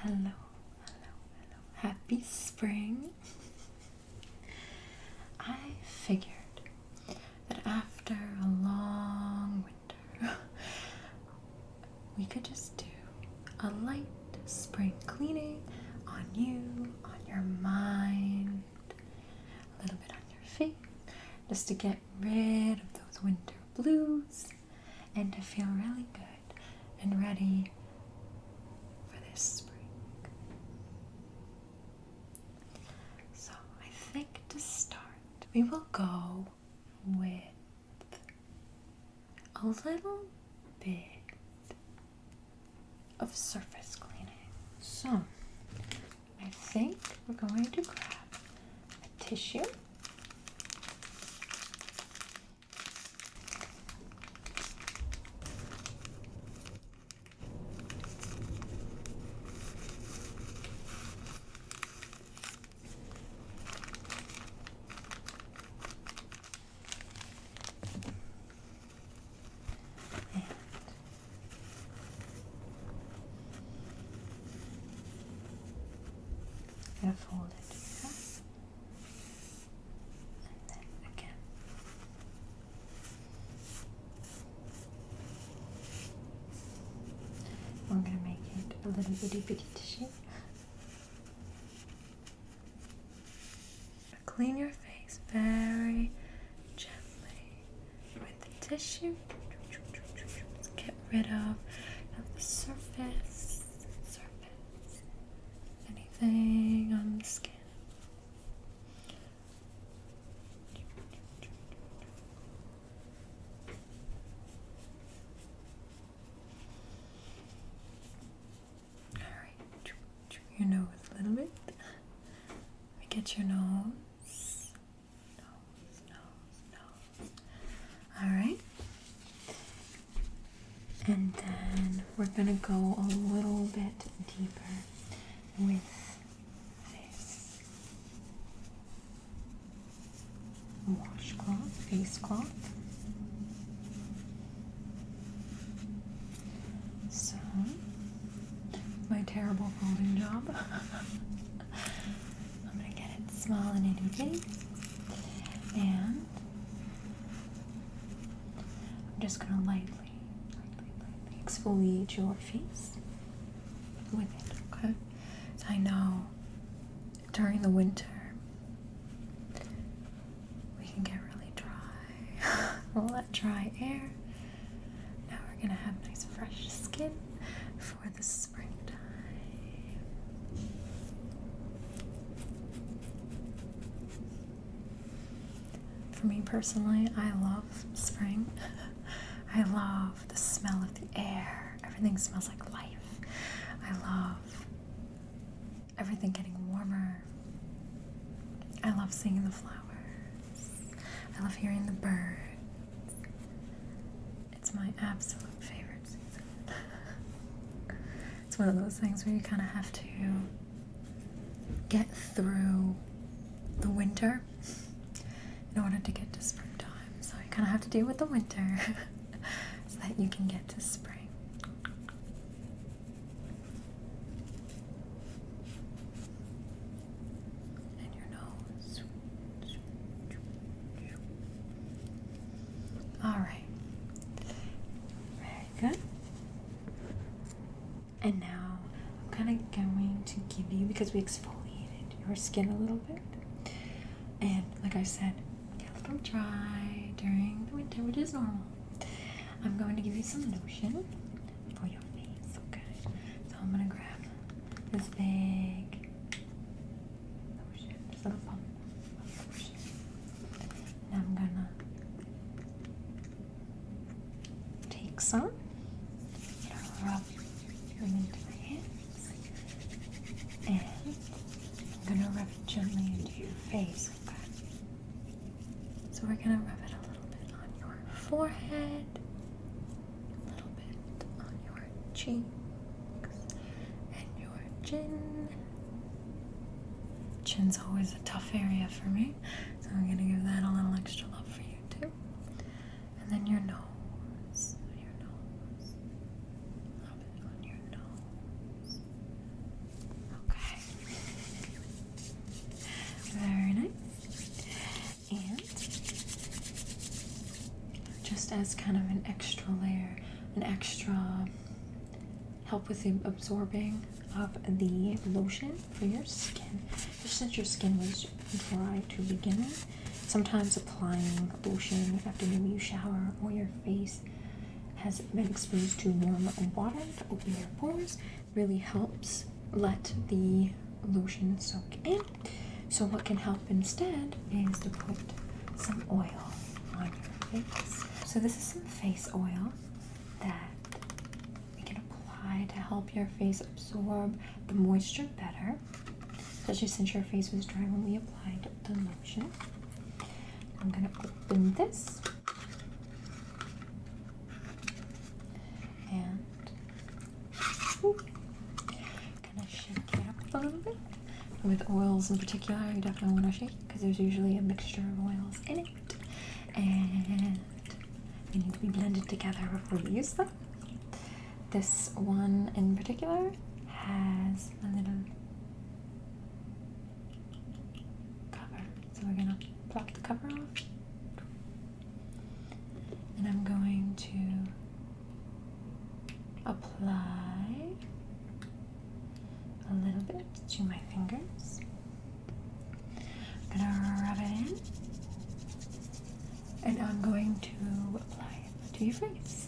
Hello, hello, hello. Happy spring. I figured that after a long winter, we could just do a light spring cleaning on you, on your mind, a little bit on your feet, just to get rid of those winter blues and to feel really good and ready for this spring. So I think to start, we will go with a little bit of surface cleaning. So I think we're going to grab a tissue. I'm going to fold it here, and then again. I'm going to make it a little bitty tissue. Clean your face very gently with the tissue. Let's get rid of the surface, anything on the skin. Alright, your nose a little bit. We get your nose. Alright. And then we're going to go a little bit deeper with this washcloth, face cloth. So, my terrible folding job. I'm going to get it small and itty bitty. And I'm just going to lightly exfoliate your face with it, okay? So I know during the winter we can get really dry. All that dry air. Now we're gonna have nice fresh skin for the springtime. For me personally, I love spring. I love the smell of the air. Everything smells like life. I love everything getting warmer. I love seeing the flowers. I love hearing the birds. It's my absolute favorite season. It's one of those things where you kind of have to get through the winter in order to get to springtime. So you kind of have to deal with the winter so that you can get to spring. And your nose. Alright. Very good. And now I'm kind of going to give you, because we exfoliated your skin a little bit, and like I said, get a little dry during the winter, which is normal. I'm going to give you some lotion for your face, okay? So I'm going to grab this big lotion, this little pump of lotion. And I'm going to take some and rub them into my hands. And I'm going to rub it gently into your face, okay? So we're going to rub it a little bit on your forehead, cheeks and your chin. Chin's always a tough area for me, so I'm going to give that a little extra love for you too. And then your nose, a little bit on your nose. as kind of an extra layer, an extra help with the absorbing of the lotion for your skin. Just since your skin was dry to begin with, sometimes applying lotion after maybe you shower or your face has been exposed to warm water to open your pores really helps let the lotion soak in. So what can help instead is to put some oil on your face. So this is some face oil that we can apply to help your face absorb the moisture better, especially since your face was dry when we applied the lotion. I'm going to open this and kind of shake it up a little bit. With oils in particular, you definitely want to shake it because there's usually a mixture of oils in it, and they need to be blended together before you use them. This one in particular has a little cover, so we're going to pluck the cover off, and I'm going to apply a little bit to my fingers. I'm gonna rub it in, and I'm going to apply it to your face.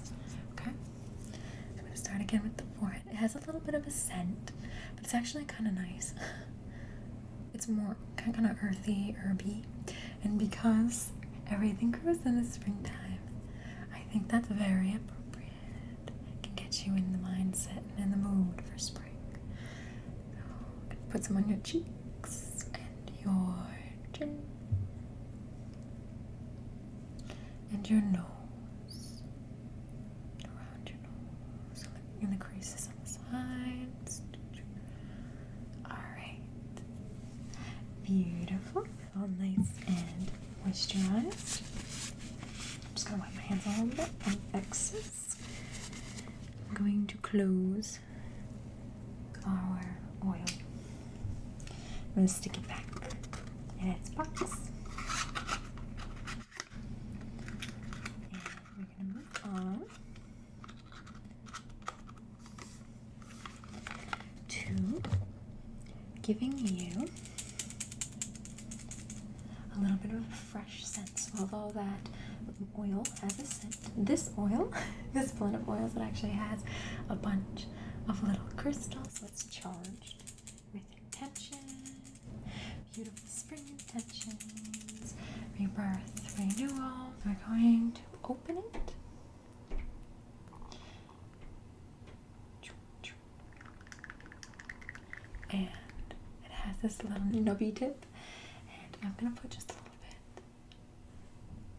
Okay? I'm gonna start again with the forehead. It has a little bit of a scent, but it's actually kind of nice. It's more kind of earthy, herby, and because everything grows in the springtime, I think that's very appropriate. It can get you in the mindset and in the mood for spring. Put some on your cheeks and your chin and your nose, around your nose, in the creases on the sides. Alright, beautiful, all nice and moisturized. I'm just going to wipe my hands a little bit on excess. I'm going to close our oil. I'm going to stick it back in its box. And we're going to move on to giving you a little bit of a fresh scent. So although that oil has a scent, this oil, this blend of oils, it actually has a bunch of little crystals. So it's charged with intention. Beautiful spring intentions, rebirth, renewal. We're going to open it. And it has this little nubby tip. And I'm going to put just a little bit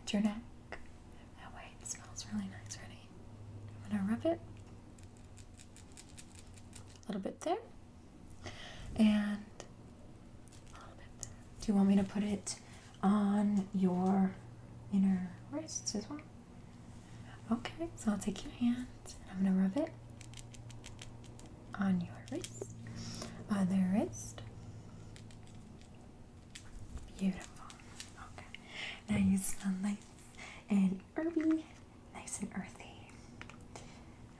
at your neck. That way it smells really nice. Ready? I'm going to rub it a little bit there. And do you want me to put it on your inner wrists as well? Okay, so I'll take your hands and I'm going to rub it on your wrist, other wrist. Beautiful. Okay, now you smell nice and herby, nice and earthy.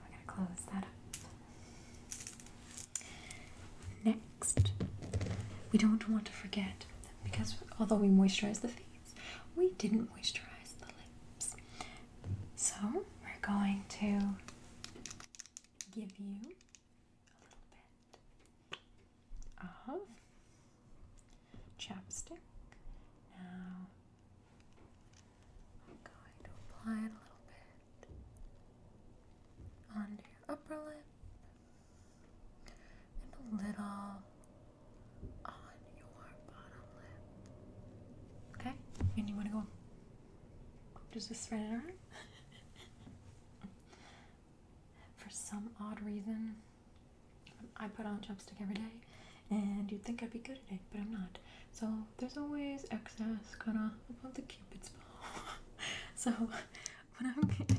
We're going to close that up. Next, we don't want to forget, because although we moisturize the face, we didn't moisturize the lips. So we're going to give you a little bit of chapstick. Now I'm going to apply it a little bit onto your upper lip and a little on your bottom lip. Okay? And you want to go just spread it around? For some odd reason, I put on chapstick every day, and you'd think I'd be good at it, but I'm not. So there's always excess kind of above the cupid's bow. So what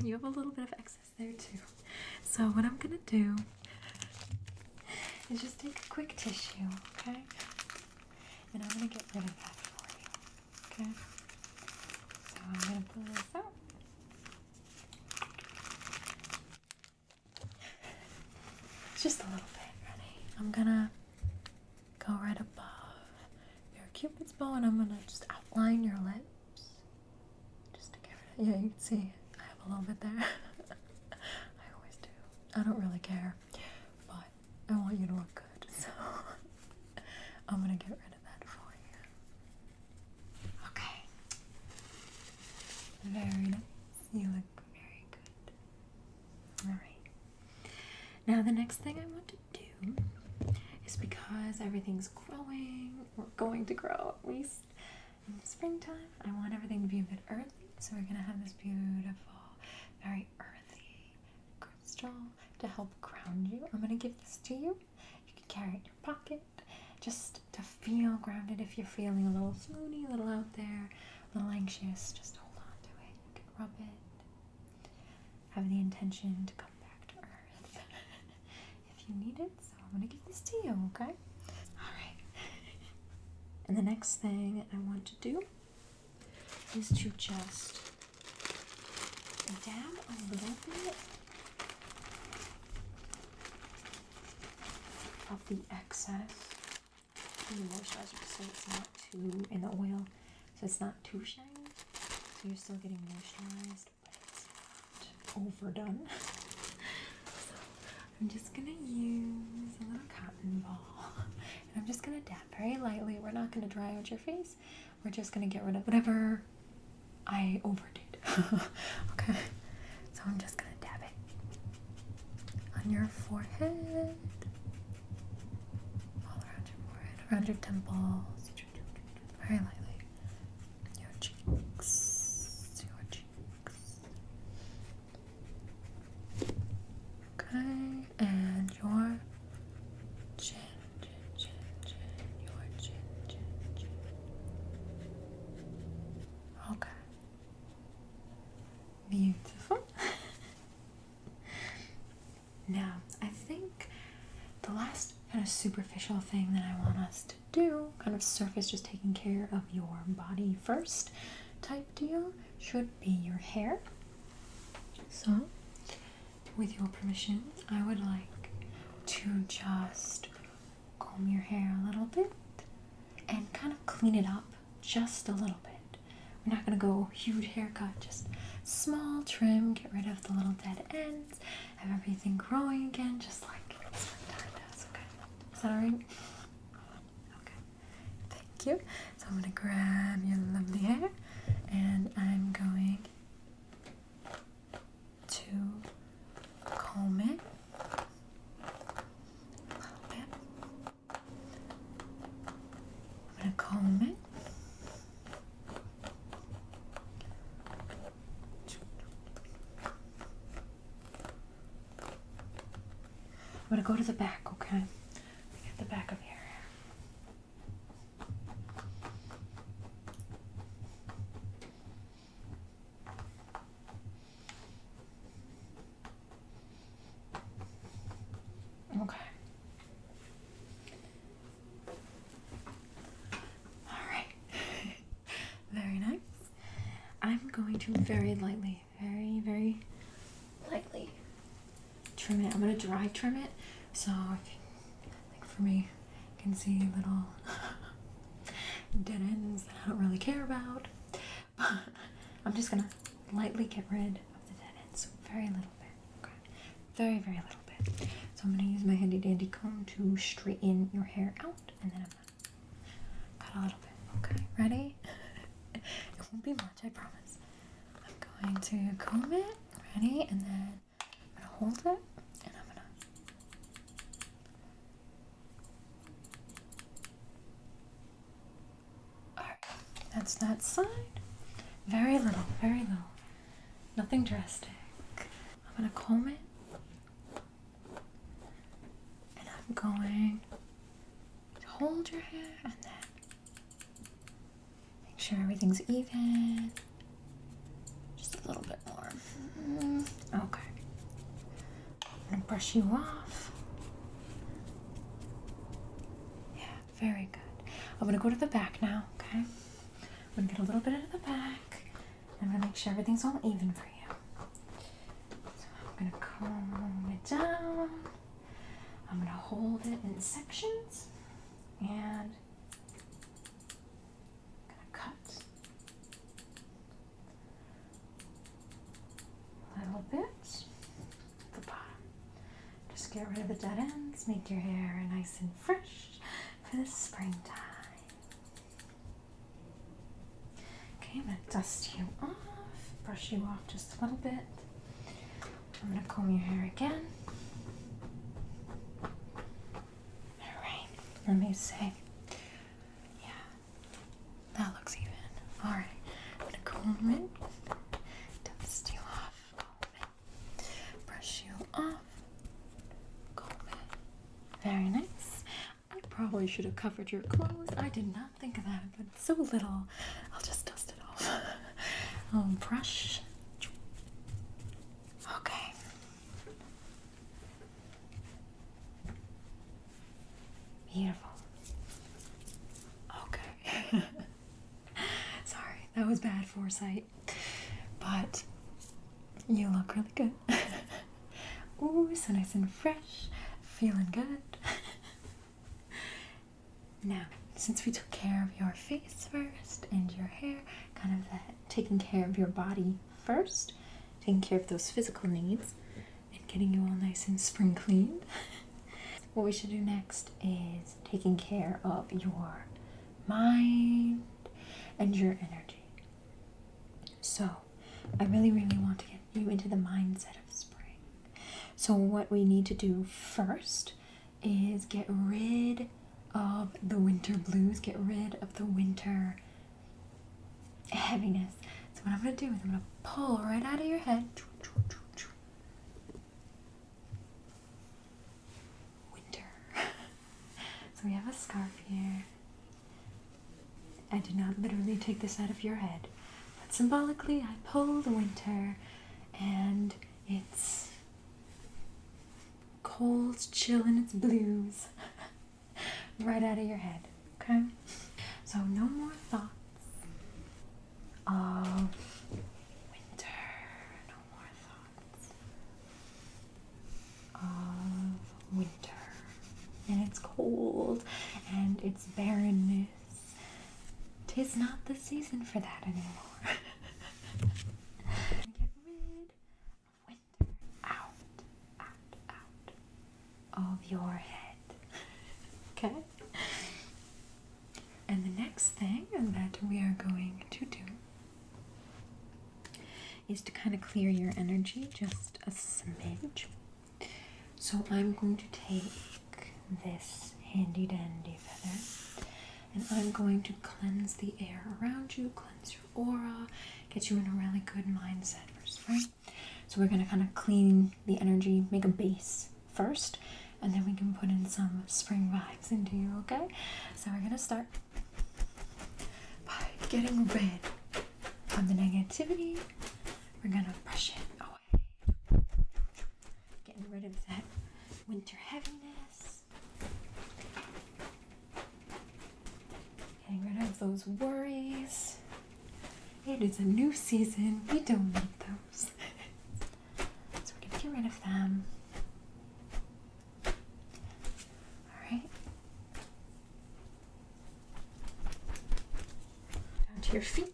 you have a little bit of excess there too. So what I'm gonna do is just take a quick tissue, okay? And I'm gonna get rid of that for you, okay? So I'm gonna pull this out. just a little bit. Ready? I'm gonna go right above your cupid's bow, and I'm gonna just outline your lips. Just to get rid of, yeah, you can see I have a little bit there. I always do. I don't really care, but I want you to look good, so I'm gonna get rid of that for you. Okay. Very nice. You look very good. Alright. Now the next thing I want to do is, because everything's growing, or going to grow at least in the springtime, I want everything to be a bit earthy. So we're gonna have this beautiful, very earthy crystal to help ground you. I'm gonna give this to you. You can carry it in your pocket just to feel grounded. If you're feeling a little swoony, a little out there, a little anxious, just hold on to it. You can rub it. Have the intention to come back to earth if you need it. So I'm gonna give this to you, okay? Alright. And the next thing I want to do is to just dab a little bit of the excess in the moisturizer, so it's not too, in the oil, so it's not too shiny. So you're still getting moisturized, but it's not overdone. So I'm just gonna use a little cotton ball, and I'm just gonna dab very lightly. We're not gonna dry out your face. We're just gonna get rid of whatever I overdid. Okay, so I'm just gonna dab it on your forehead, all around your forehead, around your temples, very lightly. Your cheeks, your cheeks. Okay, and your chin, your chin. Okay. Beautiful. Now, I think the last kind of superficial thing that I want us to do, kind of surface, just taking care of your body first type deal, should be your hair. So, with your permission, I would like to just comb your hair a little bit and kind of clean it up just a little bit. We're not going to go huge haircut, just small trim, get rid of the little dead ends, have everything growing again, just like springtime does, okay? Is that alright? Okay, thank you. So I'm going to grab your lovely hair, and I'm going to comb it a little bit. I'm going to comb it. I'm going to go to the back, okay? Get the back of your hair. Okay. Alright. Very nice. I'm going to very lightly, very lightly trim it. I'm going to dry trim it. So, like for me, you can see little dead ends that I don't really care about. But I'm just going to lightly get rid of the dead ends. Very little bit. Okay. Very little bit. So I'm going to use my handy dandy comb to straighten your hair out. And then I'm going to cut a little bit. Okay. Ready? It won't be much, I promise. I'm going to comb it. Ready? And then I'm going to hold it. And I'm going to that's that side. Very little. Nothing drastic. I'm going to comb it. And I'm going to hold your hair and then make sure everything's even. Just a little bit more. Okay. I'm going to brush you off. Yeah, very good. I'm going to go to the back now, okay? I'm going to get a little bit of the back. I'm going to make sure everything's all even for you. So I'm going to comb it down. I'm going to hold it in sections and I'm going to cut a little bit at the bottom. Just get rid of the dead ends, make your hair nice and fresh for the springtime. Okay, I'm going to dust you off, brush you off just a little bit. I'm going to comb your hair again. Alright, let me see. Yeah, that looks even. Alright, I'm going to comb it, dust you off, comb it, brush you off, comb it. Very nice. I probably should have covered your clothes. I did not think of that, but it's so little. I'll just dust it off. Brush. Okay. Beautiful. Okay. Sorry, that was bad foresight, but you look really good. Ooh, so nice and fresh, feeling good. Now, since we took care of your face first and your hair, kind of that taking care of your body first, taking care of those physical needs, and getting you all nice and spring cleaned, what we should do next is taking care of your mind and your energy. So, I really, really want to get you into the mindset of spring. So what we need to do first is get rid of the winter blues, get rid of the winter heaviness. So what I'm going to do is I'm going to pull right out of your head. Winter. So we have a scarf here. I did not literally take this out of your head, but symbolically I pull the winter, and it's cold, chill, and it's blues right out of your head, okay? So no more thoughts of winter, no more thoughts of winter, and it's cold, and it's barrenness. 'Tis not the season for that anymore. Get rid of winter out of your head. Okay? And the next thing that we are going to do is to kind of clear your energy just a smidge. So I'm going to take this handy dandy feather, and I'm going to cleanse the air around you, cleanse your aura, get you in a really good mindset for spring. So we're going to kind of clean the energy, make a base first, and then we can put in some spring vibes into you, okay? So we're going to start by getting rid of the negativity. We're going to brush it away. Getting rid of that winter heaviness. Getting rid of those worries. It is a new season. We don't need those. So we're going to get rid of them. Alright. Down to your feet.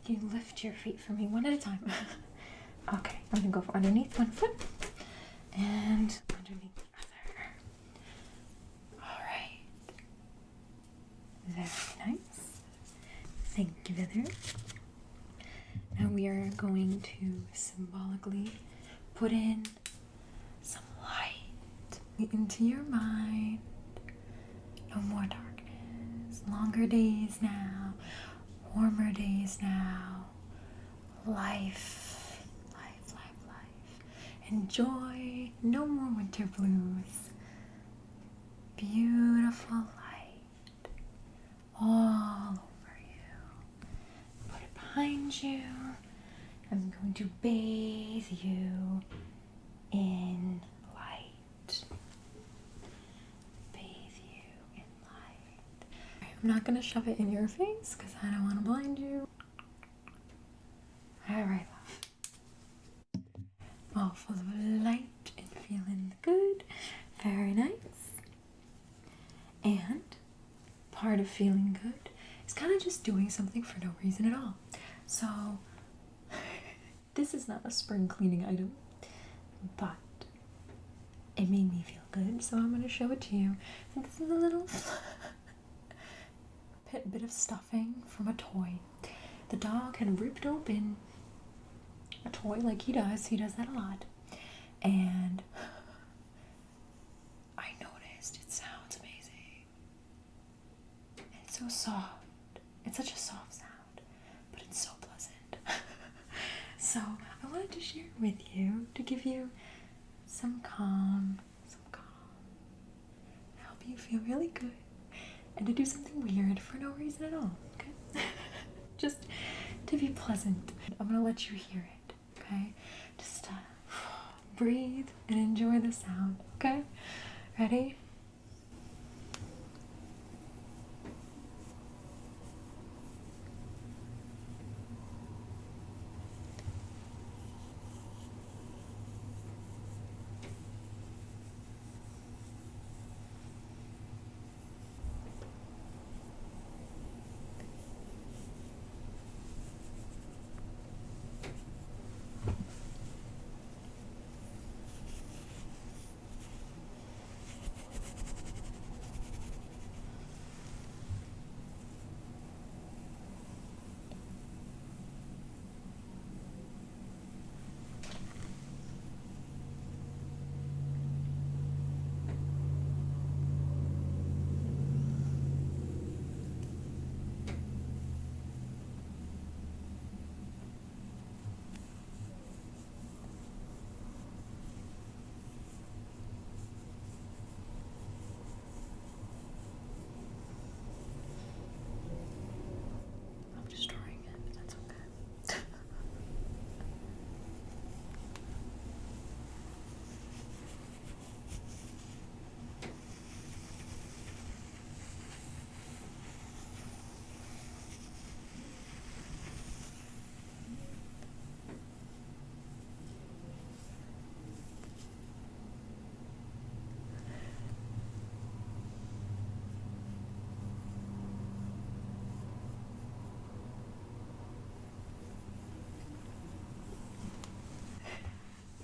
You lift your feet for me one at a time. Okay, I'm going to go for underneath one foot and underneath the other. Alright. Very nice. Thank you, Heather. Now we are going to symbolically put in some light into your mind. No more darkness. Longer days now. Warmer days now. Life. Life, life, life. Enjoy. No more winter blues. Beautiful light all over you. Put it behind you. I'm going to bathe you in light. Bathe you in light. I'm not going to shove it in your face because I don't want to blind you. Alright, love. Oh, for part of feeling good is kind of just doing something for no reason at all. So, this is not a spring cleaning item, but it made me feel good, so I'm going to show it to you. So this is a little bit of stuffing from a toy. The dog had ripped open a toy like he does. He does that a lot. And I noticed it sounds amazing. And it's so soft. It's such a soft sound, but it's so pleasant. So I wanted to share it with you to give you some calm, help you feel really good, and to do something weird for no reason at all, okay? Just to be pleasant. I'm gonna let you hear it, okay? Just breathe and enjoy the sound, okay? Ready?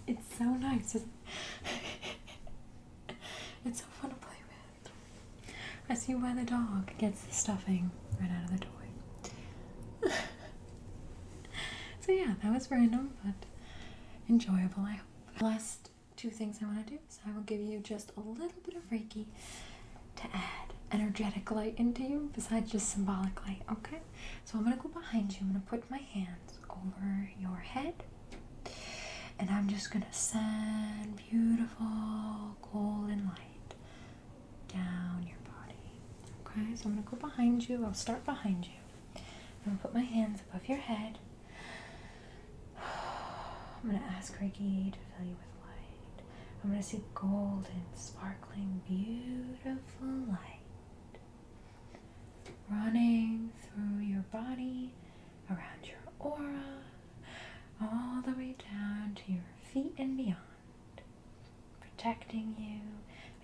It's so nice. It's so fun to play with. I see why the dog gets the stuffing right out of the toy. So yeah, that was random, but enjoyable, I hope. The last two things I want to do is I will give you just a little bit of Reiki to add energetic light into you besides just symbolic light, okay? So I'm going to go behind you. I'm going to put my hands over your head. And I'm just going to send beautiful golden light down your body. Okay, so I'm going to go behind you. I'll start behind you. I'm going to put my hands above your head. I'm going to ask Reiki to fill you with light. I'm going to see golden, sparkling, beautiful light running through your body, around your aura, all the way down to your feet and beyond, protecting you,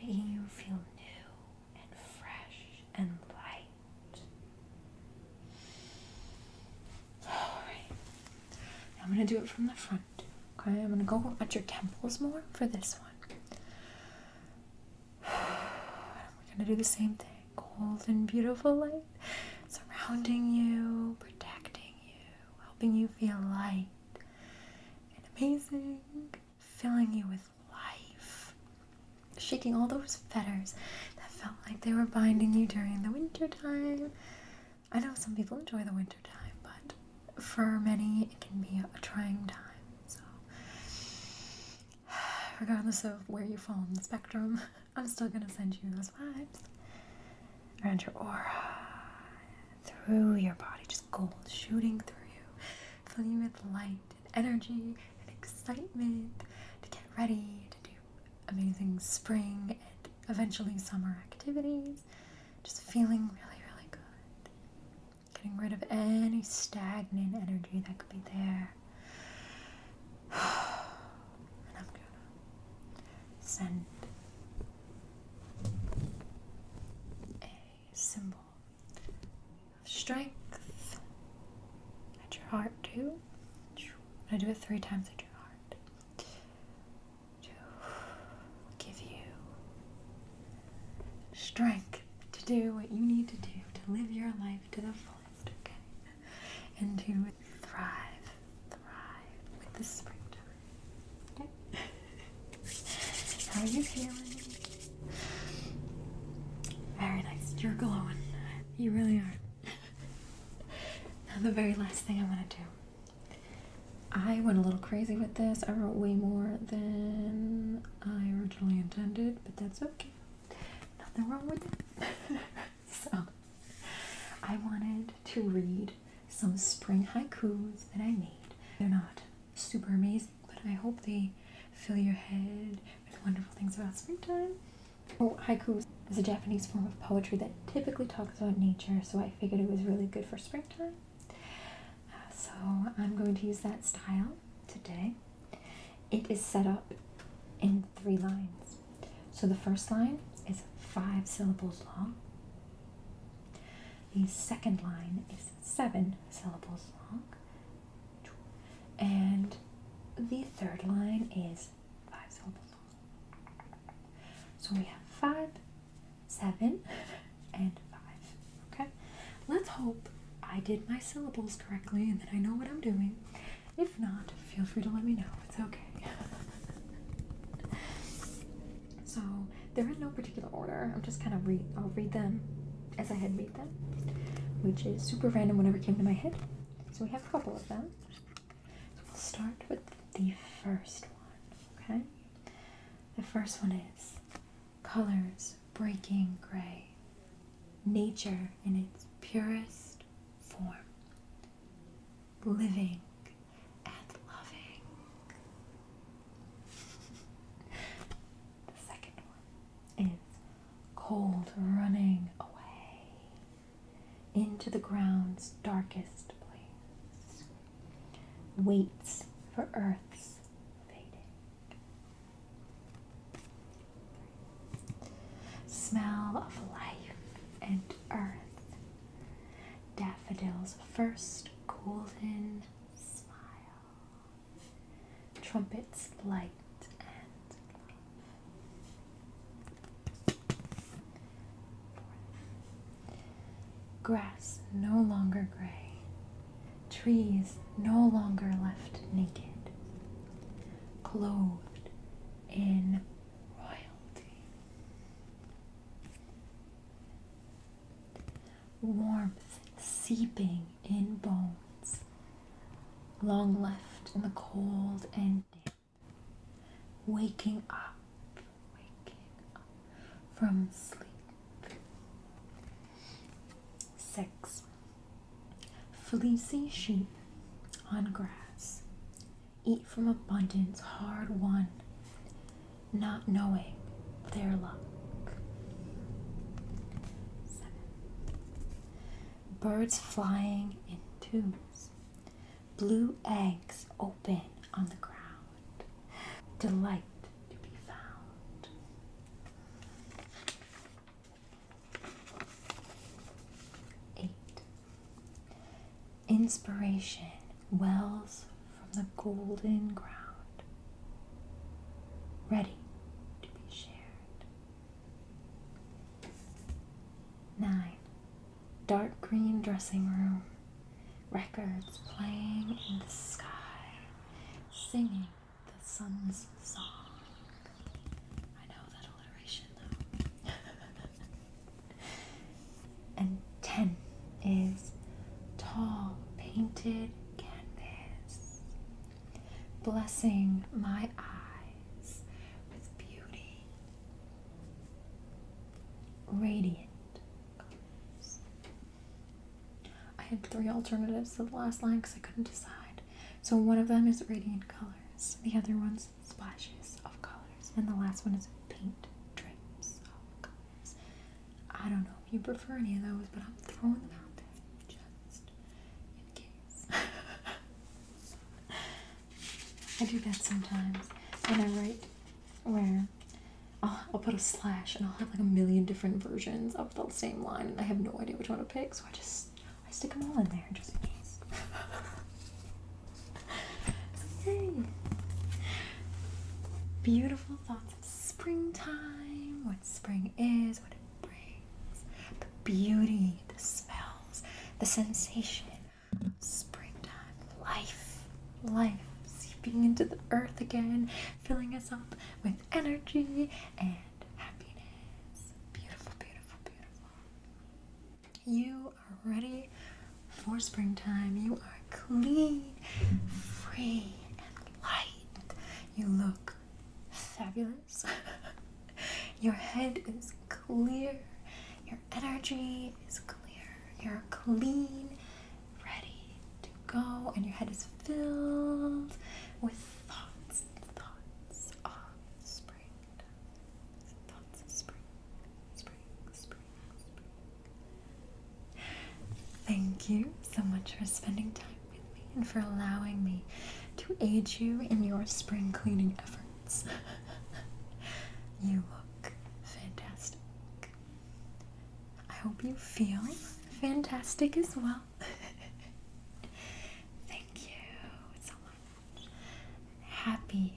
making you feel new and fresh and light. Alright, I'm going to do it from the front, okay? I'm going to go at your temples more for this one. We're going to do the same thing. Golden, beautiful light surrounding you, protecting you, helping you feel light. Amazing, filling you with life, shaking all those fetters that felt like they were binding you during the winter time. I know some people enjoy the winter time, but for many it can be a trying time. So regardless of where you fall on the spectrum, I'm still gonna send you those vibes around your aura, through your body, just gold shooting through you, filling you with light and energy, excitement to get ready to do amazing spring and eventually summer activities. Just feeling really, really good. Getting rid of any stagnant energy that could be there. And I'm gonna send a symbol haiku. I do it 3 times at your heart to give you strength to do what you need to do to live your life to the fullest, okay? And to thrive with the springtime, okay? How are you feeling? Very nice. You're glowing. You really are. Now the very last thing I want to do. I went a little crazy with this. I wrote way more than I originally intended, but that's okay. Nothing wrong with it. So, I wanted to read some spring haikus that I made. They're not super amazing, but I hope they fill your head with wonderful things about springtime. Oh, haiku is a Japanese form of poetry that typically talks about nature, so I figured it was really good for springtime. So I'm going to use that style today. It is set up in 3 lines. So the first line is 5 syllables long. The second line is 7 syllables long. And the third line is 5 syllables long. So we have 5, 7, and 5. Okay? Let's hope I did my syllables correctly and that I know what I'm doing. If not, feel free to let me know. It's okay. So, they're in no particular order. I'm just kind of I'll read them as I had made them, which is super random whenever it came to my head. So we have a couple of them. So we'll start with the first one, okay? The first one is colors breaking gray. Nature in its purest form. Living and loving. The second one is cold running away into the ground's darkest place. Waits for Earth's fading. Smell of life and earth. Daffodil's first golden smile. Trumpets light and love. Grass no longer gray. Trees no longer left naked. Clothed in royalty. Warmth seeping in bones, long left in the cold and damp, waking up from sleep. 6. Fleecy sheep on grass, eat from abundance hard won, not knowing their luck. 7. Birds flying in twos, blue eggs open on the ground, delight to be found. 8. Inspiration wells from the golden ground, ready to be shared. 9. Dark green dressing room, records playing in the sky, singing the sun's song. I know that alliteration though. And 10 is tall painted canvas, blessing my eyes with beauty, radiant. I had 3 alternatives to the last line because I couldn't decide. So one of them is radiant colors, the other one's splashes of colors, and the last one is paint drips of colors. I don't know if you prefer any of those, but I'm throwing them out there just in case. I do that sometimes, and I write where I'll put a slash and I'll have like a million different versions of the same line, and I have no idea which one to pick, so I stick them all in there just in case. beautiful thoughts of springtime, what spring is, what it brings, the beauty, the smells, the sensation of springtime, life seeping into the earth again, filling us up with energy and happiness. Beautiful, beautiful, beautiful. You are ready for springtime. You are clean, free, and light. You look fabulous. Your head is clear. Your energy is clear. You're clean, ready to go, and your head is filled with thoughts of spring. Thoughts of spring. Thank you so much for spending time with me and for allowing me to aid you in your spring cleaning efforts. You look fantastic. I hope you feel fantastic as well. Thank you so much. Happy